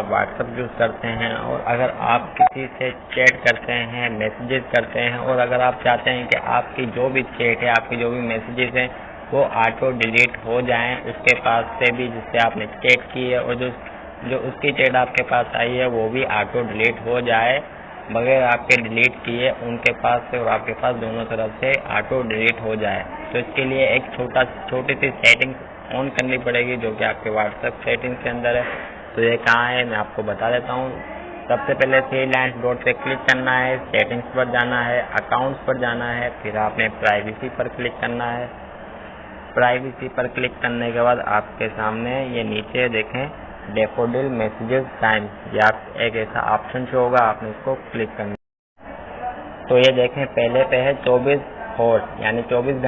आप WhatsApp use करते हैं और अगर आप किसी से चैट करते हैं, मैसेजेस करते हैं और अगर आप चाहते हैं कि आपकी जो भी चैट है, आपकी जो भी मैसेजेस हैं वो ऑटो डिलीट हो जाएं उसके पास से भी, जिससे आपने चैट की है और जो उसकी चैट आपके पास आई है वो भी ऑटो डिलीट हो जाए बगैर आपके डिलीट किए उनके पास से और आपके पास दोनों तरफ से ऑटो डिलीट हो जाए। तो इसके लिए एक छोटी सी सेटिंग ऑन करनी पड़ेगी जो कि आपके व्हाट्सएप सेटिंग के अंदर है। तो ये कहाँ है मैं आपको बता देता हूँ। सबसे पहले थ्री लाइन्स डॉट पे क्लिक करना है, सेटिंग्स पर जाना है, अकाउंट्स पर जाना है, फिर आपने प्राइवेसी पर क्लिक करना है। प्राइवेसी पर क्लिक करने के बाद आपके सामने ये नीचे देखें डेफोडिल मैसेजेस टाइम, या एक ऐसा ऑप्शन शो होगा, आपने इसको क्लिक करना। तो ये देखें पहले पे है 24 हॉर्स यानी 24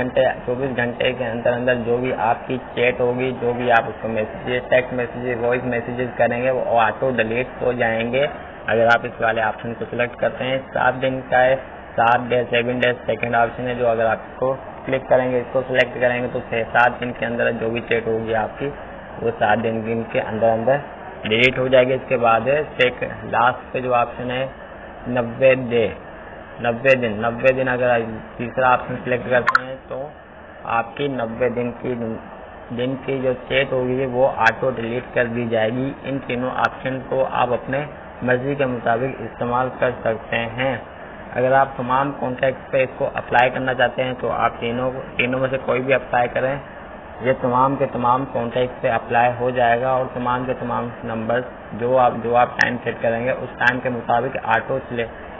घंटे के अंदर जो भी आपकी चैट होगी, जो भी आप उसको messages, text messages, voice messages करेंगे वो ऑटो डिलीट हो जाएंगे अगर आप इस वाले ऑप्शन को सिलेक्ट करते हैं। 7 दिन का है, 7 डेज 7 डेज सेकेंड ऑप्शन है, जो अगर आप इसको क्लिक करेंगे, इसको सिलेक्ट करेंगे तो 6-7 दिन के अंदर जो भी चैट होगी आपकी वो 7 दिन के अंदर डिलीट हो जाएगी। इसके बाद है लास्ट पे जो ऑप्शन है 90 दिन अगर तीसरा ऑप्शन सिलेक्ट करते हैं तो आपकी 90 दिन की जो चैट होगी वो ऑटो डिलीट कर दी जाएगी। इन तीनों ऑप्शन को आप अपने मर्जी के मुताबिक इस्तेमाल कर सकते हैं। अगर आप तमाम कॉन्टैक्ट पे इसको अप्लाई करना चाहते हैं तो आप तीनों में से कोई भी अप्लाई करें, ये तमाम के तमाम कॉन्टैक्ट पे अप्लाई हो जाएगा और तमाम के तमाम नंबर्स जो आप टाइम सेट करेंगे उस टाइम के मुताबिक ऑटो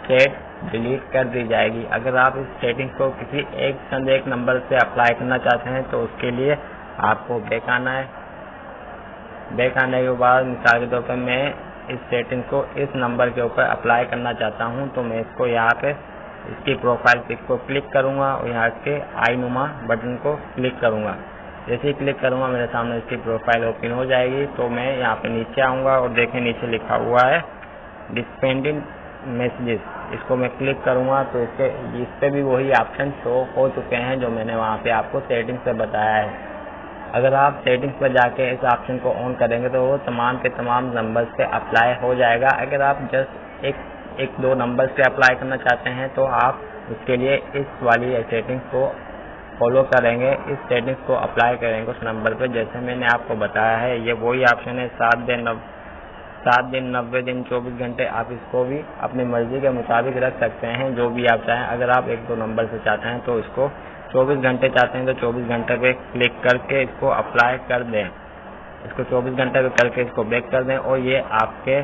चैट डिलीट कर दी जाएगी। अगर आप इस सेटिंग को किसी एक नंबर से अप्लाई करना चाहते हैं तो उसके लिए आपको बैक आना है। बैक आने के बाद मिसाल के तौर पर मैं इस सेटिंग को इस नंबर के ऊपर अप्लाई करना चाहता हूं, तो मैं इसको यहाँ पे इसकी प्रोफाइल पिक को क्लिक करूंगा और यहाँ के आई नुमा बटन को क्लिक करूंगा। जैसे ही क्लिक करूंगा मेरे सामने इसकी प्रोफाइल ओपन हो जाएगी। तो मैं यहाँ पे नीचे आऊँगा और देखें नीचे लिखा हुआ है डिस्पेंडिंग मैसेजेस, इसको मैं क्लिक करूंगा तो इस पे भी वही ऑप्शन शो हो चुके हैं जो मैंने वहाँ पे आपको सेटिंग्स पे बताया है। अगर आप सेटिंग्स पर जाके इस ऑप्शन को ऑन करेंगे तो वो तमाम के तमाम नंबर्स पे अप्लाई हो जाएगा। अगर आप जस्ट एक दो नंबर्स पे अप्लाई करना चाहते हैं तो आप उसके लिए इस वाली सेटिंग्स को फॉलो करेंगे, इस सेटिंग्स को अप्लाई करेंगे उस नंबर पे जैसे मैंने आपको बताया है। ये वही ऑप्शन है 7 दिन 90 दिन 24 घंटे, आप इसको भी अपनी मर्जी के मुताबिक रख सकते हैं जो भी आप चाहें। अगर आप एक दो नंबर से चाहते हैं तो इसको 24 घंटे चाहते हैं तो 24 घंटे पे क्लिक करके इसको अप्लाई कर दें। इसको 24 घंटे पे करके इसको बैक कर दें और ये आपके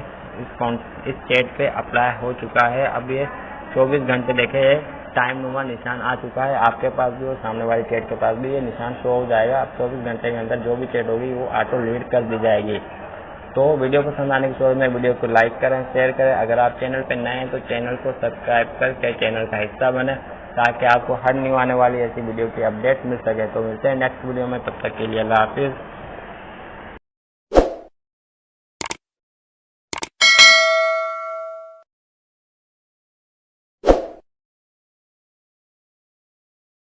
इस चैट पे अप्लाई हो चुका है। अब ये 24 घंटे देखे टाइम नुमा निशान आ चुका है आपके पास भी और सामने वाली चैट के पास भी ये निशान शो हो जाएगा। अब 24 घंटे के अंदर जो भी चैट होगी वो ऑटो डिलीट कर दी जाएगी। तो वीडियो पसंद आने की सूरत में वीडियो को लाइक करें, शेयर करें। अगर आप चैनल पर नए हैं तो चैनल को सब्सक्राइब करके चैनल का हिस्सा बने ताकि आपको हर न्यू आने वाली ऐसी वीडियो की अपडेट मिल सके। तो मिलते हैं नेक्स्ट वीडियो में, तब तक के लिए अल्लाह हाफिज़।